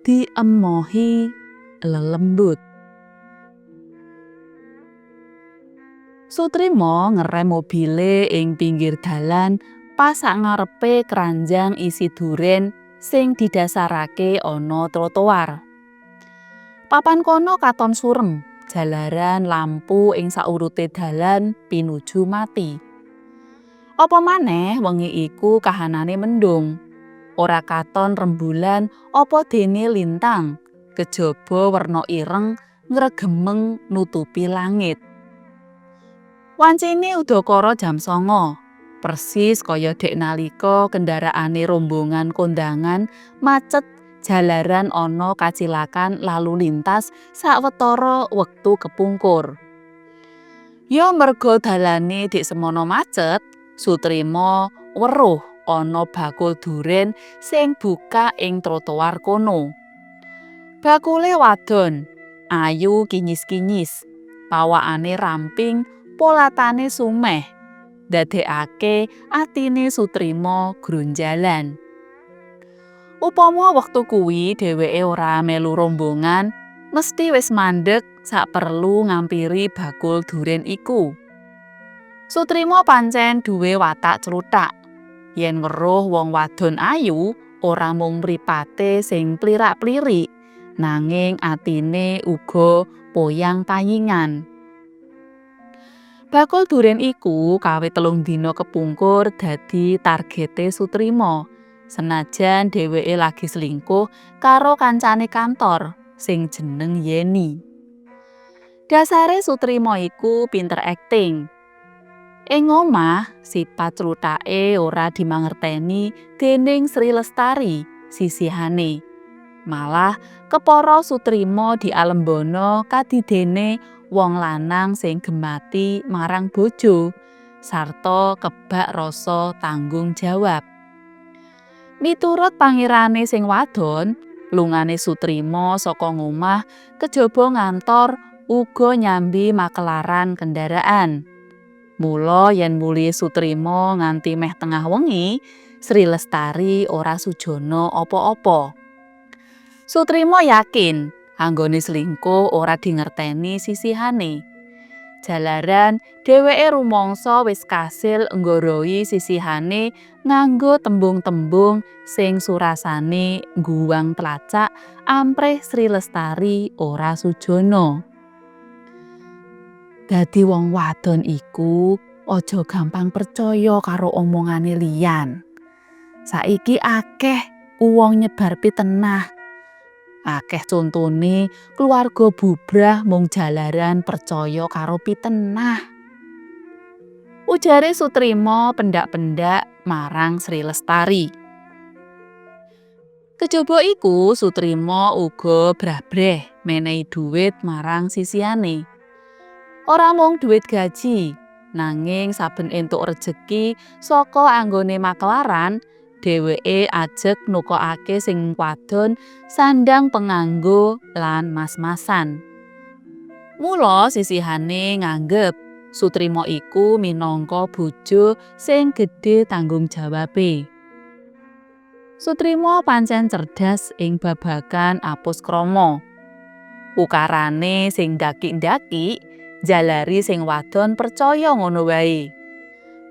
Diemohi lelembut. Sutrimo ngerem mobile ing pinggir dalan pas sak ngarepe keranjang isi duren sing didasarake ana trotoar. Papan kono katon surem, jalaran lampu ing saurute dalan pinuju mati. Apa maneh wengi iku kahanane mendung. Ora katon rembulan apa dene lintang, kejaba werna ireng ngregemeng nutupi langit. Wancine udakara jam 09.00, persis kaya dek nalika kendaraane rombongan kondangan macet jalaran ana kacilakan lalu lintas sawetara wektu kepungkur. Ya merga dalane dik semono macet, Sutrimo weruh ana bakul duren sing buka ing trotoar kono. Bakule wadon, ayu kinyis-kinyis, pawakane ramping, polatane sumeh, ndadekake atine Sutrimo grunjalan. Upama wektu kuwi dheweke ora melu rombongan, mesti wis mandeg sak perlu ngampiri bakul duren iku. Sutrimo pancen duwe watak cluthak. Yen weruh wong wadon ayu, ora mung mripate sing plirak-plirik, nanging atine uga poyang-payingan. Bakul duren iku kawit 3 dina kepungkur dadi targete Sutrimo. Senajan dheweke lagi selingkuh karo kancane kantor sing jeneng Yeni. Dasare Sutrimo iku pinter akting. Ing omah, sipat cluthake ora dimangerteni dening Sri Lestari, sisihane. Malah kepara Sutrimo dialembana kadidene wong lanang sing gemati marang bojo, sarta kebak rasa tanggung jawab. Miturut pangirane sing wadon, lungane Sutrimo saka ngomah kejaba ngantor uga nyambi makelaran kendaraan. Mula yen muli Sutrimo nganti meh tengah wengi, Sri Lestari ora sujana apa-apa. Sutrimo yakin anggone selingkuh ora dingerteni sisihane. Jalaran dheweke rumangsa wis kasil nggoroi sisihane nganggo tembung-tembung sing surasane ngguwang tlacak amprih Sri Lestari ora sujana. Dadi wong wadon iku aja gampang percaya karo omongane liyan. Saiki akeh wong nyebar pitenah. Akeh contone keluarga bubrah mung jalaran percaya karo pitenah. Ujare Sutrimo pendak-pendak marang Sri Lestari. Kejaba iku Sutrimo uga brah-breh menehi dhuwit marang sisihane. Ora mung dhuwit gaji, nanging saben entuk rejeki saka anggone makelaran, dheweke ajeg nukokake sing wadon sandang penganggo lan mas-masan. Mula sisihane nganggep Sutrimo iku minangka bojo sing gedhe tanggung jawabe. Sutrimo pancen cerdas ing babagan apus krama. Ukarane sing ndaki-ndaki jalari sing wadon percaya ngono wae.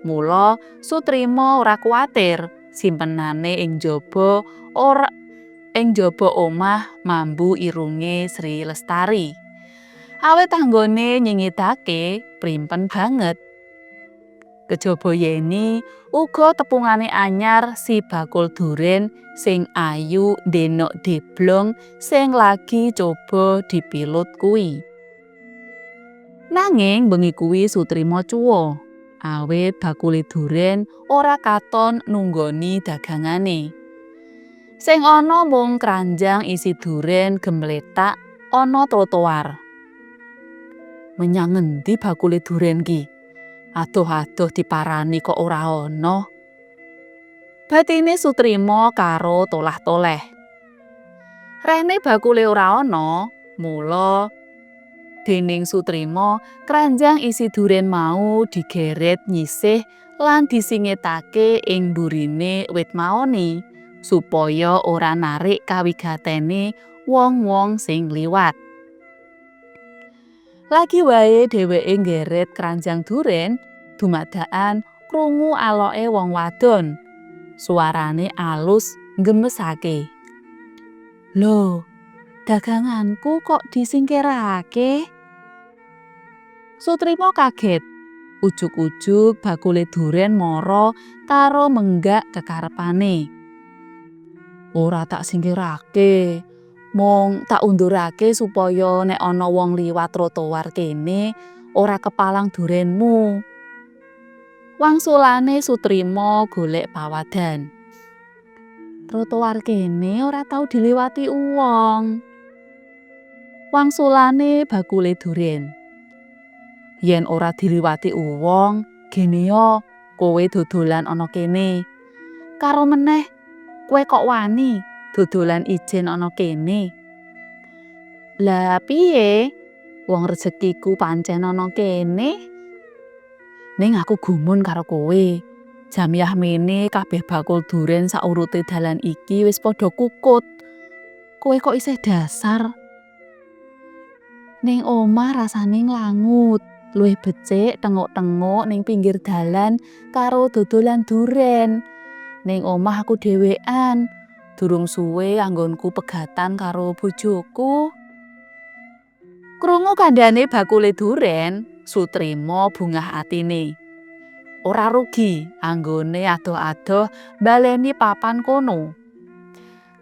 Mula Sutrimo ora kuwatir simpenane ing jaba omah mambu irunge Sri Lestari. Awit anggone nyingitake primpen banget. Kejaba Yeni uga tepungane anyar si bakul duren sing ayu ndenok deblong sing lagi coba dipilut kuwi. Nanging bengi kuwi Sutrimo cuwa, awit bakule duren ora katon nunggoni dagangane. Sing ana mung keranjang isi duren gemletak ana trotoar. Menyang ngendi bakule duren ki? Adoh-adoh diparani kok ora ana. Batine Sutrimo karo tolah-toleh. Rene bakule ora ana, mula dening Sutrimo keranjang isi duren mau digeret nyisih lan disingitake ing mburine wit maoni supaya ora narik kawigatene wong-wong sing liwat. Lagi wae dheweke nggeret keranjang duren, dumadakan krungu aloke wong wadon. Suarane alus nggembesake. "Lho, daganganku kok disingkirake?" Sutrimo kaget. Ujug-ujug bakule duren mara karo menggak kekarepane. "Ora tak singkirake, mung tak undurake supaya nek ana wong liwat trotoar kene ora kepalang durenmu." Wangsulane Sutrimo golek pawadan. "Trotoar kene ora tau diliwati wong." Wangsulane bakule duren. "Yen ora diliwati wong, gene yo kowe dodolan ana kene. Karo meneh, kowe kok wani dodolan ijen ana kene?" "Lah piye? Wong rezekiku pancen ana kene. Ning aku gumun karo kowe. Jamiah mene kabeh bakul duren saurute dalan iki wis padha kukut. Kowe kok isih dasar? Ning omah rasane nglangut, luwih becik tenguk-tenguk ning pinggir dalan karo dodolan duren. Ning omah aku dhewean, durung suwe anggonku pegatan karo bojoku." Krungu kandhane bakule duren, Sutrimo bungah atine. Ora rugi anggone adoh-adoh baleni papan kono.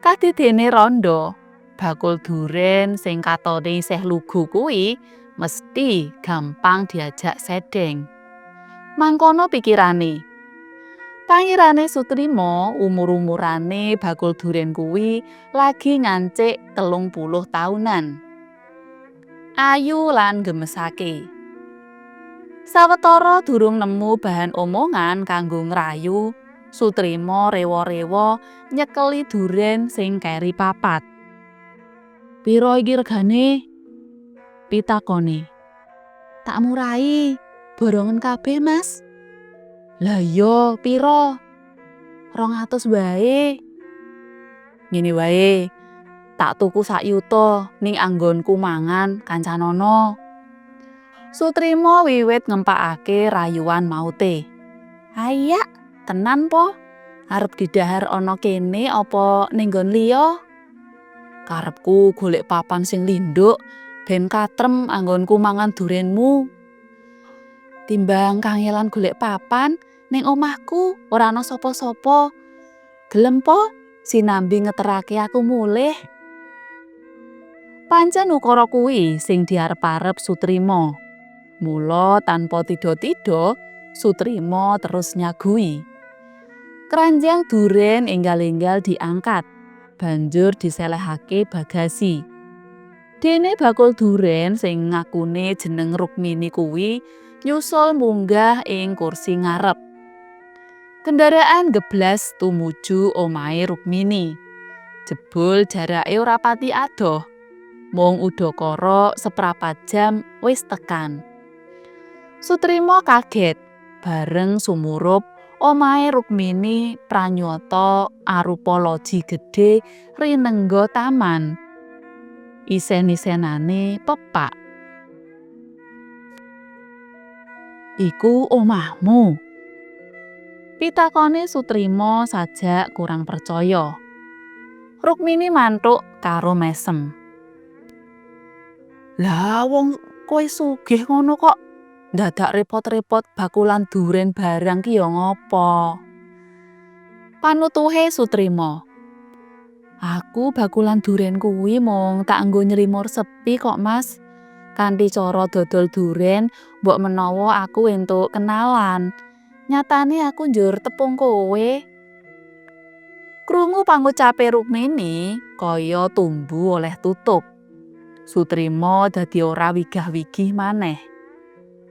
Kadidene randha, bakul duren sing katone isih lugu kuwi mesti gampang diajak sedeng. Mangkono pikirane. Pangirane Sutrimo umur-umurane bakul duren kuwi lagi ngancik 30 taunan. Ayu lan gemesake. Sawetara durung nemu bahan omongan kanggo ngrayu, Sutrimo rewa-rewa nyekeli duren sing keri papat. "Piro iki regane?" pitakone. "Tak murai, borongen kabeh, Mas." "Lah iya, piro?" "200 wae." "Ngene wae, tak tuku sak yuta ning anggonku mangan kancanono." Sutrimo wiwit ngempakake rayuan maute. "Ayak, tenan po? Arep didhahar ana kene apa ning nggon liya?" "Karepku golek papan sing lindhuk ben katrem anggonku mangan durenmu. Timbang kangelan golek papan ning omahku ora ana sapa-sapa. Gelem po sinambi ngeterake aku mulih?" Pancen ukara kuwi sing diarep-arep Sutrimo. Mula tanpa tida-tida Sutrimo terus nyagui. Keranjang duren enggal-enggal diangkat, banjur diselehake bagasi. Dene bakul duren sing ngakune jeneng Rukmini kuwi nyusul munggah ing kursi ngarep. Kendaraan geblas tumuju omahe Rukmini. Jebul jarake ora pati adoh, mung udakara seprapat jam wis tekan. Sutrimo kaget bareng sumurup omahe Rukmini pranyata arupa loji gedhe rinengga taman. Isen-isenane pepak. "Iku omahmu?" pitakone Sutrimo sajak kurang percaya. Rukmini mantuk karo mesem. "Lah wong kowe sugih ngono kok dadak repot-repot bakulan duren barang ki ya ngopo?" Panutuhe Sutrimo. "Aku bakulan duren kuwi mung tak nggo nyrimur sepi kok, Mas. Kanthi cara dodol duren mbok menawa aku entuk kenalan. Nyatane aku njur tepung kowe." Krungu pangucape Rukmini kaya tumbu oleh tutup. Sutrimo dadi ora wigah-wigih maneh.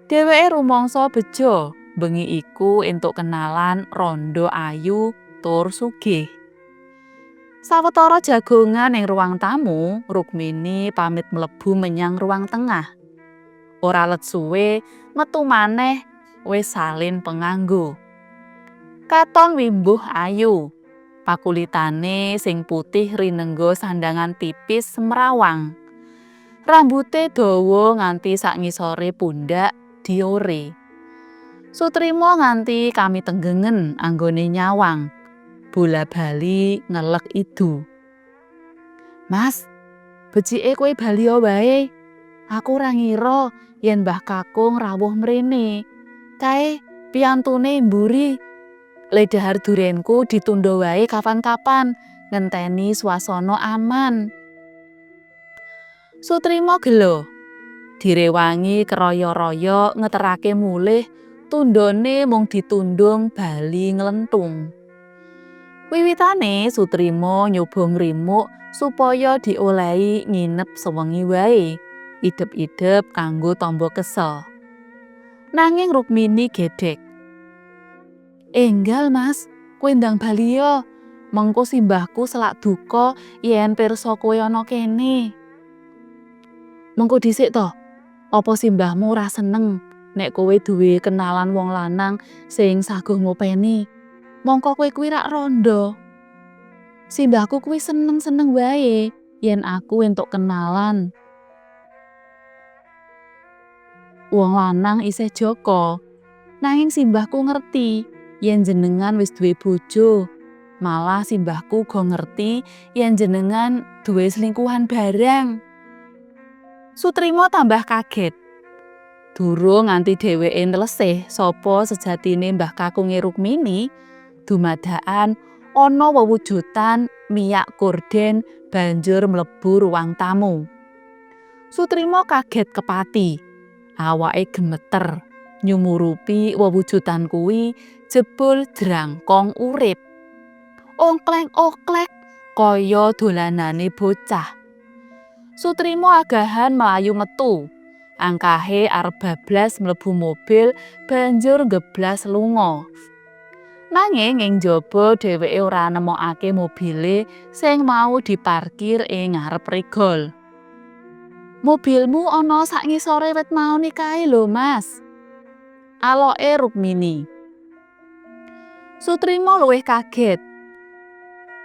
Dheweke rumangsa beja bengi iku entuk kenalan randha ayu tur sugih. Sawetara jagongan ing ruang tamu, Rukmini pamit mlebu menyang ruang tengah. Ora let suwe metu maneh wis salin penganggo. Katon wimbuh ayu, Pakulitane sing putih rinengga sandangan tipis semrawang. Rambute dawa nganti sak ngisore pundak diore. Sutrima nganti kami tenggengen anggone nyawang. Bola-bali ngelek idu. "Mas, becike kowe bali wae. Aku ora ngira yen Mbah Kakung rawuh mrene. Kae piyantune mburi. Le dahar durenku ditunda wae kapan-kapan ngenteni swasana aman." Sutrima gelo. Direwangi keroyo-royo ngeterake mulih tundone mung ditundung bali nglentung. Wiwitane Sutrima nyoba ngrimuk supaya diolehi nginep sewengi wae, idep-idep kanggo tamba kesel. Nanging Rukmini gedhek. "Enggal Mas, kowe ndang bali yo. Mengko simbahku selak duka yen pirsa kowe ana kene." "Mengko dhisik to, apa simbahmu ora seneng nek kowe duwe kenalan wong lanang sing saguh ngopeni? Mongko kowe kuwi rak randha. Simbahku kuwi seneng-seneng wae yen aku entuk kenalan wong lanang isih joko. Nanging simbahku ngerti yen jenengan wis duwe bojo. Malah simbahku go ngerti yen jenengan duwe selingkuhan barang." Sutrima tambah kaget. Durung nganti dheweke nlesih sapa sejatine Mbah Kakunge Rukmini, dumadakan ana wewujudan miyak korden banjur mlebu ruang tamu. Sutrima kaget kepati. Awake gemeter nyumurupi wewujudan kuwi jebul drangkong urip. Ongklek-ongklek kaya dolanane bocah. Sutrima agahan mlayu metu. Angkahe arep bablas mlebu mobil banjur ngeblas lunga. Nanging ing njaba dheweke ora nemokake mobile sing mau diparkir ing ngarep regol. "Mobilmu ana sak ngisore wit mauni kae lho, Mas," aloke Rukmini. Sutrima luwih kaget.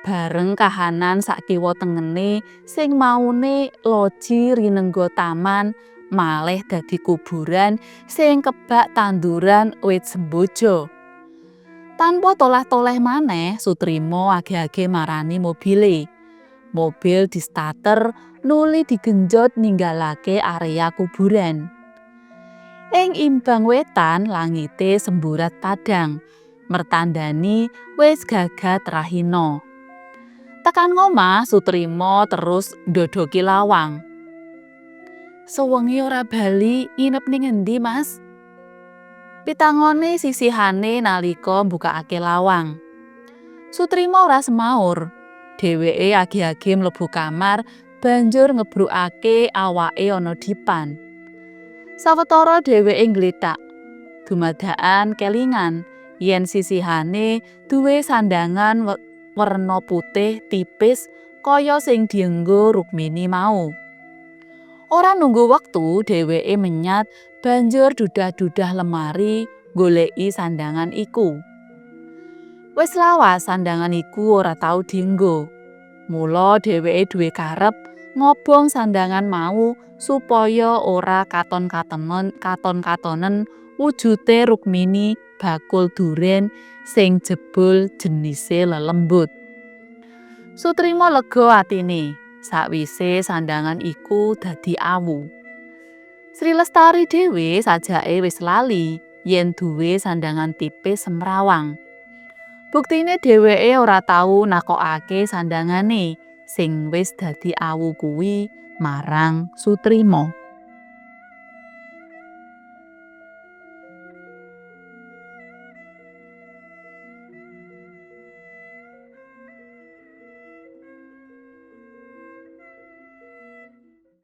Bareng kahanan sak kiwa tengene sing maune loji rinengga taman malih dadi kuburan sing kebak tanduran wit semboja. Tanpa toleh-toleh maneh Sutrima age-age marani mobile. Mobil distarter nuli digenjot ninggalake area kuburan. Ing imbang wetan langite semburat padhang, mertandani wis gagat rahina. Tekan ngomah Sutrima terus ndodoki lawang. "Sewengi ora bali nginep ning endi, Mas?" Pitangone sisihane nalika mbukakake lawang. Sutrima ora semaur. Dheweke agi-agi mlebu kamar banjur ngebrukake awake ana dipan. Sawetara dheweke nggletak. Dumadakan kelingan yen sisihane duwe sandangan werna putih tipis kaya sing dienggo Rukmini mau. Ora nunggu wektu dheweke menyat banjur dudah-dudah lemari goleki sandangan iku. Wis lawas sandangan iku ora tau dienggo. Mula dheweke duwe karep ngobong sandangan mau supaya ora katon-katonen wujute Rukmini bakul duren sing jebul jenise lelembut. Sutrima lega atine sakwise sandangan iku dadi awu. Sri Lestari dhewe sajake wis lali yen duwe sandangan tipis semrawang. Buktine dheweke ora tau nakokake sandangane sing wis dadi awu kuwi marang Sutrima.